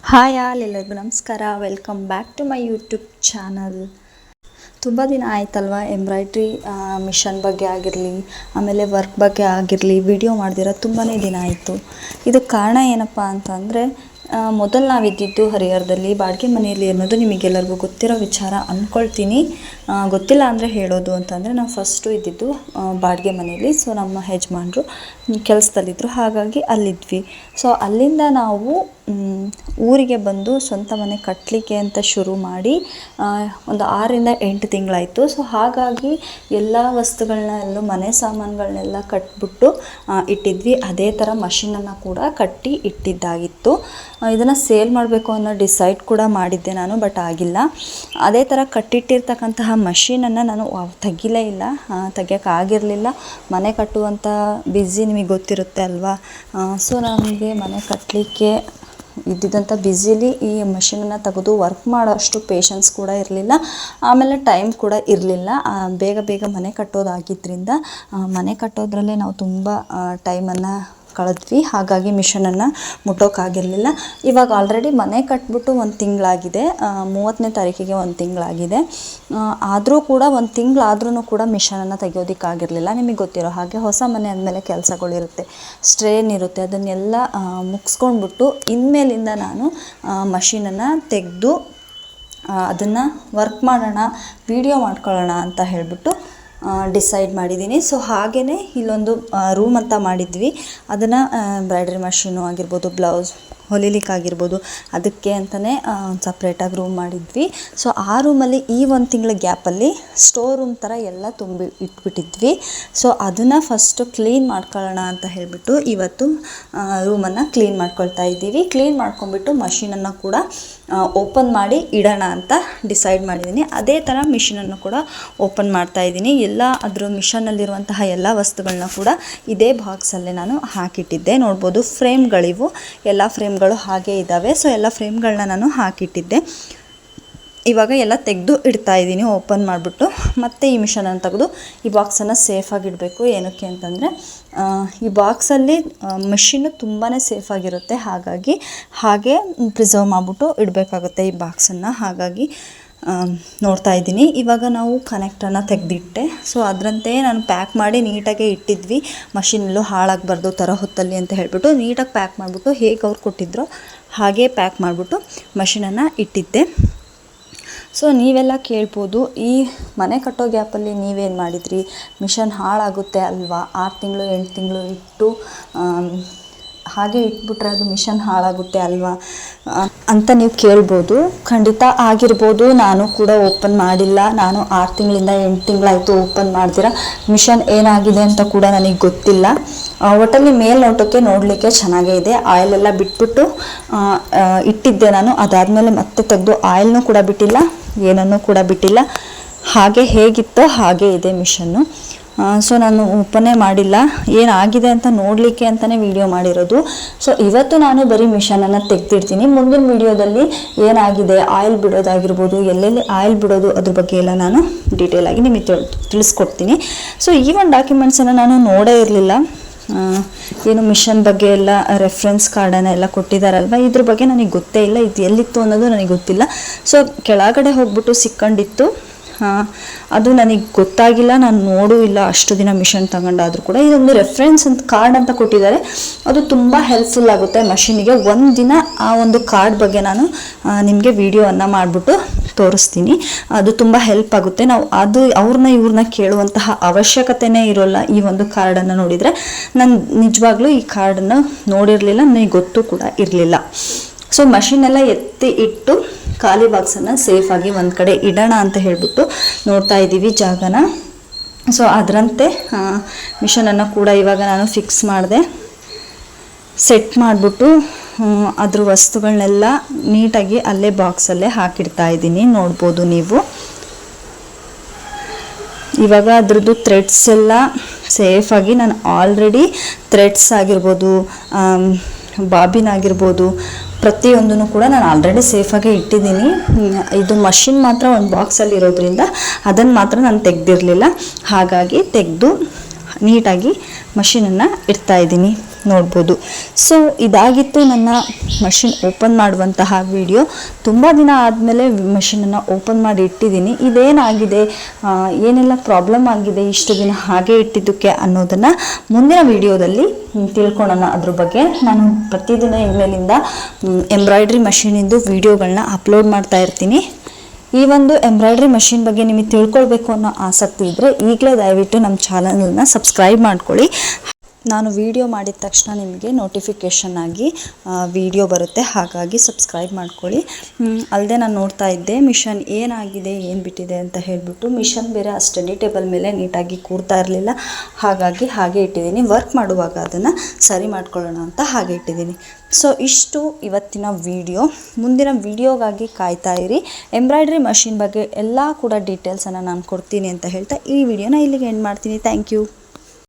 Hi all, ಎಲ್ಲರಿಗೂ ನಮಸ್ಕಾರ. Welcome back to my YouTube channel. ತುಂಬ ದಿನ ಆಯ್ತಲ್ವ ಎಂಬ್ರಾಯ್ಡ್ರಿ ಮಿಷನ್ ಬಗ್ಗೆ ಆಗಿರಲಿ, ಆಮೇಲೆ ವರ್ಕ್ ಬಗ್ಗೆ ಆಗಿರಲಿ ವಿಡಿಯೋ ಮಾಡ್ದಿರೋ ತುಂಬಾ ದಿನ ಆಯಿತು. ಇದಕ್ಕೆ ಕಾರಣ ಏನಪ್ಪ ಅಂತಂದರೆ, ಮೊದಲು ನಾವಿದ್ದಿದ್ದು ಹರಿಹರದಲ್ಲಿ ಬಾಡಿಗೆ ಮನೆಯಲ್ಲಿ ಅನ್ನೋದು ನಿಮಗೆಲ್ಲರಿಗೂ ಗೊತ್ತಿರೋ ವಿಚಾರ ಅಂದ್ಕೊಳ್ತೀನಿ. ಗೊತ್ತಿಲ್ಲ ಅಂದರೆ ಹೇಳೋದು ಅಂತಂದರೆ, ನಾವು ಫಸ್ಟು ಇದ್ದಿದ್ದು ಬಾಡಿಗೆ ಮನೆಯಲ್ಲಿ. ಸೊ ನಮ್ಮ ಯಜಮಾನ್ರು ಕೆಲಸದಲ್ಲಿದ್ದರು, ಹಾಗಾಗಿ ಅಲ್ಲಿದ್ವಿ. ಸೊ ಅಲ್ಲಿಂದ ನಾವು ಊರಿಗೆ ಬಂದು ಸ್ವಂತ ಮನೆ ಕಟ್ಟಲಿಕ್ಕೆ ಅಂತ ಶುರು ಮಾಡಿ ಒಂದು 6ರಿಂದ 8 ತಿಂಗಳಾಯಿತು. ಸೊ ಹಾಗಾಗಿ ಎಲ್ಲ ವಸ್ತುಗಳನ್ನ ಮನೆ ಸಾಮಾನುಗಳನ್ನೆಲ್ಲ ಕಟ್ಬಿಟ್ಟು ಇಟ್ಟಿದ್ವಿ. ಅದೇ ಥರ ಮಷಿನನ್ನು ಕೂಡ ಕಟ್ಟಿ ಇಟ್ಟಿದ್ದಾಗಿತ್ತು. ಇದನ್ನು ಸೇಲ್ ಮಾಡಬೇಕು ಅನ್ನೋ ಡಿಸೈಡ್ ಕೂಡ ಮಾಡಿದ್ದೆ ನಾನು, ಬಟ್ ಆಗಿಲ್ಲ. ಅದೇ ಥರ ಕಟ್ಟಿಟ್ಟಿರ್ತಕ್ಕಂತಹ ಮಷೀನನ್ನು ನಾನು ತೆಗಿಲೇ ಇಲ್ಲ, ತೆಗಿಯೋಕ್ಕಾಗಿರಲಿಲ್ಲ. ಮನೆ ಕಟ್ಟುವಂಥ ಬ್ಯುಸಿ ನಿಮಗೆ ಗೊತ್ತಿರುತ್ತೆ ಅಲ್ವಾ. ಸೊ ನಮಗೆ ಮನೆ ಕಟ್ಟಲಿಕ್ಕೆ ಇದ್ದಿದ್ದಂಥ ಬ್ಯುಸಿಲಿ ಈ ಮಷೀನನ್ನು ತೆಗೆದು ವರ್ಕ್ ಮಾಡೋಷ್ಟು ಪೇಷನ್ಸ್ ಕೂಡ ಇರಲಿಲ್ಲ, ಆಮೇಲೆ ಟೈಮ್ ಕೂಡ ಇರಲಿಲ್ಲ. ಬೇಗ ಬೇಗ ಮನೆ ಕಟ್ಟೋದಾಗಿದ್ದರಿಂದ ಮನೆ ಕಟ್ಟೋದ್ರಲ್ಲೇ ನಾವು ತುಂಬ ಟೈಮನ್ನು ಕಳೆದ್ವಿ. ಹಾಗಾಗಿ ಮಿಷನನ್ನು ಮುಟ್ಟೋಕ್ಕಾಗಿರಲಿಲ್ಲ. ಇವಾಗ ಆಲ್ರೆಡಿ ಮನೆ ಕಟ್ಬಿಟ್ಟು 1 ತಿಂಗಳಾಗಿದೆ, 30ನೇ ತಾರೀಕಿಗೆ 1 ತಿಂಗಳಾಗಿದೆ. ಆದರೂ ಕೂಡ 1 ತಿಂಗಳಾದ್ರೂ ಕೂಡ ಮಿಷನನ್ನು ತೆಗಿಯೋದಕ್ಕಾಗಿರಲಿಲ್ಲ. ನಿಮಗೆ ಗೊತ್ತಿರೋ ಹಾಗೆ ಹೊಸ ಮನೆ ಆದಮೇಲೆ ಕೆಲಸಗಳಿರುತ್ತೆ, ಸ್ಟ್ರೇನ್ ಇರುತ್ತೆ. ಅದನ್ನೆಲ್ಲ ಮುಗಿಸ್ಕೊಂಡ್ಬಿಟ್ಟು ಇನ್ಮೇಲಿಂದ ನಾನು ಮಷೀನನ್ನು ತೆಗೆದು ಅದನ್ನು ವರ್ಕ್ ಮಾಡೋಣ, ವಿಡಿಯೋ ಮಾಡ್ಕೊಳ್ಳೋಣ ಅಂತ ಹೇಳಿಬಿಟ್ಟು ಡಿಸೈಡ್ ಮಾಡಿದ್ದೀನಿ. ಸೊ ಹಾಗೆಯೇ ಇಲ್ಲೊಂದು ರೂಮ್ ಅಂತ ಮಾಡಿದ್ವಿ. ಅದನ್ನು ಎಂಬ್ರಾಯ್ಡ್ರಿ ಮಷೀನು ಆಗಿರ್ಬೋದು, ಬ್ಲೌಸ್ ಹೊಲಿಲಿಕ್ಕಾಗಿರ್ಬೋದು, ಅದಕ್ಕೆ ಅಂತಲೇ ಸಪ್ರೇಟಾಗಿ ರೂಮ್ ಮಾಡಿದ್ವಿ. ಸೊ ಆ ರೂಮಲ್ಲಿ ಈ 1 ತಿಂಗಳ ಗ್ಯಾಪಲ್ಲಿ ಸ್ಟೋರ್ ರೂಮ್ ಥರ ಎಲ್ಲ ತುಂಬಿ ಇಟ್ಬಿಟ್ಟಿದ್ವಿ. ಸೊ ಅದನ್ನು ಫಸ್ಟು ಕ್ಲೀನ್ ಮಾಡ್ಕೊಳ್ಳೋಣ ಅಂತ ಹೇಳಿಬಿಟ್ಟು ಇವತ್ತು ರೂಮನ್ನು ಕ್ಲೀನ್ ಮಾಡ್ಕೊಳ್ತಾ ಇದ್ದೀವಿ. ಕ್ಲೀನ್ ಮಾಡ್ಕೊಂಬಿಟ್ಟು ಮಷೀನನ್ನು ಕೂಡ ಓಪನ್ ಮಾಡಿ ಇಡೋಣ ಅಂತ ಡಿಸೈಡ್ ಮಾಡಿದ್ದೀನಿ. ಅದೇ ಥರ ಮಿಷಿನನ್ನು ಕೂಡ ಓಪನ್ ಮಾಡ್ತಾಯಿದ್ದೀನಿ. ಎಲ್ಲ ಅದರ ಮಿಷನ್ನಲ್ಲಿರುವಂತಹ ಎಲ್ಲ ವಸ್ತುಗಳನ್ನ ಕೂಡ ಇದೇ ಬಾಕ್ಸಲ್ಲೇ ನಾನು ಹಾಕಿಟ್ಟಿದ್ದೆ. ನೋಡ್ಬೋದು, ಫ್ರೇಮ್ಗಳಿವು, ಎಲ್ಲ ಫ್ರೇಮ್ಗಳು ಹಾಗೇ ಇದ್ದಾವೆ. ಸೊ ಎಲ್ಲ ಫ್ರೇಮ್ಗಳನ್ನ ನಾನು ಹಾಕಿಟ್ಟಿದ್ದೆ. ಇವಾಗ ಎಲ್ಲ ತೆಗೆದು ಇಡ್ತಾ ಇದ್ದೀನಿ ಓಪನ್ ಮಾಡಿಬಿಟ್ಟು. ಮತ್ತು ಈ ಮಿಷನನ್ನು ತೆಗೆದು ಈ ಬಾಕ್ಸನ್ನು ಸೇಫಾಗಿ ಇಡಬೇಕು. ಏನಕ್ಕೆ ಅಂತಂದರೆ, ಈ ಬಾಕ್ಸಲ್ಲಿ ಮಿಷಿನ್ನು ತುಂಬಾ ಸೇಫಾಗಿರುತ್ತೆ. ಹಾಗಾಗಿ ಹಾಗೆ ಪ್ರಿಸರ್ವ್ ಮಾಡಿಬಿಟ್ಟು ಇಡಬೇಕಾಗುತ್ತೆ ಈ ಬಾಕ್ಸನ್ನು. ಹಾಗಾಗಿ ನೋಡ್ತಾ ಇದ್ದೀನಿ. ಇವಾಗ ನಾವು ಕನೆಕ್ಟನ್ನು ತೆಗೆದಿಟ್ಟೆ. ಸೊ ಅದರಂತೆ ನಾನು ಪ್ಯಾಕ್ ಮಾಡಿ ನೀಟಾಗೆ ಇಟ್ಟಿದ್ವಿ. ಮಷಿನಲ್ಲೂ ಹಾಳಾಗಬಾರ್ದು ಥರ ಹೊತ್ತಲ್ಲಿ ಅಂತ ಹೇಳಿಬಿಟ್ಟು ನೀಟಾಗಿ ಪ್ಯಾಕ್ ಮಾಡಿಬಿಟ್ಟು ಹೇಗೆ ಅವ್ರು ಕೊಟ್ಟಿದ್ರೋ ಹಾಗೇ ಪ್ಯಾಕ್ ಮಾಡಿಬಿಟ್ಟು ಮಷಿನನ್ನು ಇಟ್ಟಿದ್ದೆ. ಸೊ ನೀವೆಲ್ಲ ಕೇಳ್ಬೋದು, ಈ ಮನೆ ಕಟ್ಟೋ ಗ್ಯಾಪಲ್ಲಿ ನೀವೇನು ಮಾಡಿದ್ರಿ, ಮಿಷನ್ ಹಾಳಾಗುತ್ತೆ ಅಲ್ವಾ, 6 ತಿಂಗಳು 8 ತಿಂಗಳು ಇಟ್ಟು ಹಾಗೆ ಇಟ್ಬಿಟ್ರೆ ಅದು ಮಿಷನ್ ಹಾಳಾಗುತ್ತೆ ಅಲ್ವಾ ಅಂತ ನೀವು ಕೇಳ್ಬೋದು. ಖಂಡಿತ ಆಗಿರ್ಬೋದು. ನಾನು ಕೂಡ ಓಪನ್ ಮಾಡಿಲ್ಲ. ನಾನು 6 ತಿಂಗಳಿಂದ 8 ತಿಂಗಳಾಯಿತು ಓಪನ್ ಮಾಡ್ದಿರ. ಮಿಷನ್ ಏನಾಗಿದೆ ಅಂತ ಕೂಡ ನನಗೆ ಗೊತ್ತಿಲ್ಲ. ಒಟ್ಟಲ್ಲಿ ಮೇಲ್ನೋಟಕ್ಕೆ ನೋಡಲಿಕ್ಕೆ ಚೆನ್ನಾಗೇ ಇದೆ. ಆಯಿಲೆಲ್ಲ ಬಿಟ್ಬಿಟ್ಟು ಇಟ್ಟಿದ್ದೆ ನಾನು. ಅದಾದಮೇಲೆ ಮತ್ತೆ ತೆಗೆದು ಆಯಿಲ್ನೂ ಕೂಡ ಬಿಟ್ಟಿಲ್ಲ, ಏನನ್ನೂ ಕೂಡ ಬಿಟ್ಟಿಲ್ಲ. ಹಾಗೆ ಹೇಗಿತ್ತೋ ಹಾಗೇ ಇದೆ ಮಿಷನ್ನು. ಸೊ ನಾನು ಓಪನ್ನೇ ಮಾಡಿಲ್ಲ, ಏನಾಗಿದೆ ಅಂತ ನೋಡಲಿಕ್ಕೆ ಅಂತಲೇ ವಿಡಿಯೋ ಮಾಡಿರೋದು. ಸೊ ಇವತ್ತು ನಾನು ಬರೀ ಮಿಷನನ್ನು ತೆಗೆದಿಡ್ತೀನಿ. ಮುಂದಿನ ವಿಡಿಯೋದಲ್ಲಿ ಏನಾಗಿದೆ, ಆಯಿಲ್ ಬಿಡೋದಾಗಿರ್ಬೋದು, ಎಲ್ಲೆಲ್ಲಿ ಆಯಿಲ್ ಬಿಡೋದು ಅದ್ರ ಬಗ್ಗೆ ಎಲ್ಲ ನಾನು ಡೀಟೇಲಾಗಿ ನಿಮಗೆ ತಿಳಿಸ್ಕೊಡ್ತೀನಿ. ಸೊ ಈ ಒಂದು ಡಾಕ್ಯುಮೆಂಟ್ಸನ್ನು ನಾನು ನೋಡೇ ಇರಲಿಲ್ಲ. ಏನು ಮಿಷನ್ ಬಗ್ಗೆ ಎಲ್ಲ ರೆಫರೆನ್ಸ್ ಕಾರ್ಡನ್ನು ಎಲ್ಲ ಕೊಟ್ಟಿದ್ದಾರಲ್ವ, ಇದ್ರ ಬಗ್ಗೆ ನನಗೆ ಗೊತ್ತೇ ಇಲ್ಲ. ಇದು ಎಲ್ಲಿತ್ತು ಅನ್ನೋದು ನನಗೆ ಗೊತ್ತಿಲ್ಲ. ಸೊ ಕೆಳಗಡೆ ಹೋಗ್ಬಿಟ್ಟು ಸಿಕ್ಕಂಡಿತ್ತು, ಅದು ನನಗೆ ಗೊತ್ತಾಗಿಲ್ಲ, ನಾನು ನೋಡೂ ಇಲ್ಲ ಅಷ್ಟು ದಿನ ಮಿಷನ್ ತಗೊಂಡಾದರೂ ಕೂಡ. ಇದೊಂದು ರೆಫರೆನ್ಸ್ ಅಂತ ಕಾರ್ಡ್ ಅಂತ ಕೊಟ್ಟಿದ್ದಾರೆ, ಅದು ತುಂಬ ಹೆಲ್ಪ್ಫುಲ್ ಆಗುತ್ತೆ ಮಷೀನಿಗೆ. ಒಂದು ದಿನ ಆ ಒಂದು ಕಾರ್ಡ್ ಬಗ್ಗೆ ನಾನು ನಿಮಗೆ ವಿಡಿಯೋವನ್ನು ಮಾಡಿಬಿಟ್ಟು ತೋರಿಸ್ತೀನಿ. ಅದು ತುಂಬ ಹೆಲ್ಪ್ ಆಗುತ್ತೆ. ನಾವು ಅದು ಇವ್ರನ್ನ ಕೇಳುವಂತಹ ಅವಶ್ಯಕತೆನೇ ಇರೋಲ್ಲ. ಈ ಒಂದು ಕಾರ್ಡನ್ನು ನೋಡಿದರೆ, ನಾನು ನಿಜವಾಗ್ಲೂ ಈ ಕಾರ್ಡನ್ನು ನೋಡಿರಲಿಲ್ಲ, ನನಗೆ ಗೊತ್ತೂ ಕೂಡ ಇರಲಿಲ್ಲ. ಸೊ ಮಷೀನೆಲ್ಲ ಎತ್ತಿ ಇಟ್ಟು ಖಾಲಿ ಬಾಕ್ಸನ್ನು ಸೇಫಾಗಿ ಒಂದು ಕಡೆ ಇಡೋಣ ಅಂತ ಹೇಳಿಬಿಟ್ಟು ನೋಡ್ತಾ ಇದ್ದೀವಿ ಜಾಗನ. ಸೊ ಅದರಂತೆ ಮಿಷನನ್ನು ಕೂಡ ಇವಾಗ ನಾನು ಫಿಕ್ಸ್ ಮಾಡಿದೆ, ಸೆಟ್ ಮಾಡಿಬಿಟ್ಟು ಅದ್ರ ವಸ್ತುಗಳನ್ನೆಲ್ಲ ನೀಟಾಗಿ ಅಲ್ಲೇ ಬಾಕ್ಸಲ್ಲೇ ಹಾಕಿಡ್ತಾ ಇದ್ದೀನಿ. ನೋಡ್ಬೋದು ನೀವು. ಇವಾಗ ಅದ್ರದ್ದು ಥ್ರೆಡ್ಸ್ ಎಲ್ಲ ಸೇಫಾಗಿ ನಾನು ಆಲ್ರೆಡಿ ಥ್ರೆಡ್ಸ್ ಆಗಿರ್ಬೋದು, ಬಾಬಿನ್ ಆಗಿರ್ಬೋದು, ಪ್ರತಿಯೊಂದನ್ನು ಕೂಡ ನಾನು ಆಲ್ರೆಡಿ ಸೇಫಾಗಿ ಇಟ್ಟಿದ್ದೀನಿ. ಇದು ಮಷಿನ್ ಮಾತ್ರ ಒಂದು ಬಾಕ್ಸಲ್ಲಿ ಇರೋದ್ರಿಂದ ಅದನ್ನು ಮಾತ್ರ ನಾನು ತೆಗೆದಿರಲಿಲ್ಲ. ಹಾಗಾಗಿ ತೆಗೆದು ನೀಟಾಗಿ ಮಷೀನನ್ನು ಇಡ್ತಾ ಇದ್ದೀನಿ. ನೋಡ್ಬೋದು. ಸೊ ಇದಾಗಿತ್ತು ನನ್ನ ಮಷಿನ್ ಓಪನ್ ಮಾಡುವಂತಹ ವಿಡಿಯೋ. ತುಂಬ ದಿನ ಆದಮೇಲೆ ಮಷಿನನ್ನು ಓಪನ್ ಮಾಡಿ ಇಟ್ಟಿದ್ದೀನಿ. ಇದೇನಾಗಿದೆ, ಏನೆಲ್ಲ ಪ್ರಾಬ್ಲಮ್ ಆಗಿದೆ ಇಷ್ಟು ದಿನ ಹಾಗೆ ಇಟ್ಟಿದ್ದಕ್ಕೆ ಅನ್ನೋದನ್ನು ಮುಂದಿನ ವಿಡಿಯೋದಲ್ಲಿ ತಿಳ್ಕೊಳ್ಳೋಣ. ಅದ್ರ ಬಗ್ಗೆ ನಾನು ಪ್ರತಿದಿನ ಇನ್ಮೇಲಿಂದ ಎಂಬ್ರಾಯ್ಡ್ರಿ ಮಷೀನಿಂದು ವಿಡಿಯೋಗಳನ್ನ ಅಪ್ಲೋಡ್ ಮಾಡ್ತಾ ಇರ್ತೀನಿ. ಈ ಒಂದು ಎಂಬ್ರಾಯ್ಡ್ರಿ ಮಷಿನ್ ಬಗ್ಗೆ ನಿಮಗೆ ತಿಳ್ಕೊಳ್ಬೇಕು ಅನ್ನೋ ಆಸಕ್ತಿ ಇದ್ದರೆ ಈಗಲೇ ದಯವಿಟ್ಟು ನಮ್ಮ ಚಾನಲ್ನ ಸಬ್ಸ್ಕ್ರೈಬ್ ಮಾಡ್ಕೊಳ್ಳಿ. ನಾನು ವಿಡಿಯೋ ಮಾಡಿದ ತಕ್ಷಣ ನಿಮಗೆ ನೋಟಿಫಿಕೇಷನ್ ಆಗಿ ವಿಡಿಯೋ ಬರುತ್ತೆ, ಹಾಗಾಗಿ ಸಬ್ಸ್ಕ್ರೈಬ್ ಮಾಡ್ಕೊಳ್ಳಿ. ಅಲ್ಲದೆ ನಾನು ನೋಡ್ತಾ ಇದ್ದೆ ಮಿಷನ್ ಏನಾಗಿದೆ ಏನು ಬಿಟ್ಟಿದೆ ಅಂತ ಹೇಳಿಬಿಟ್ಟು. ಮಿಷನ್ ಬೇರೆ ಆ ಸ್ಟಡಿ ಟೇಬಲ್ ಮೇಲೆ ನೀಟಾಗಿ ಕೂರ್ತಾ ಇರಲಿಲ್ಲ, ಹಾಗಾಗಿ ಹಾಗೆ ಇಟ್ಟಿದ್ದೀನಿ. ವರ್ಕ್ ಮಾಡುವಾಗ ಅದನ್ನು ಸರಿ ಮಾಡ್ಕೊಳ್ಳೋಣ ಅಂತ ಹಾಗೆ ಇಟ್ಟಿದ್ದೀನಿ. ಸೊ ಇಷ್ಟು ಇವತ್ತಿನ ವಿಡಿಯೋ. ಮುಂದಿನ ವಿಡಿಯೋಗಾಗಿ ಕಾಯ್ತಾ ಇರಿ. ಎಂಬ್ರಾಯ್ಡ್ರಿ ಮಷಿನ್ ಬಗ್ಗೆ ಎಲ್ಲ ಕೂಡ ಡೀಟೇಲ್ಸನ್ನು ನಾನು ಕೊಡ್ತೀನಿ ಅಂತ ಹೇಳ್ತಾ ಈ ವಿಡಿಯೋನ ಇಲ್ಲಿಗೆ ಎಂಡ್ ಮಾಡ್ತೀನಿ. Thank you.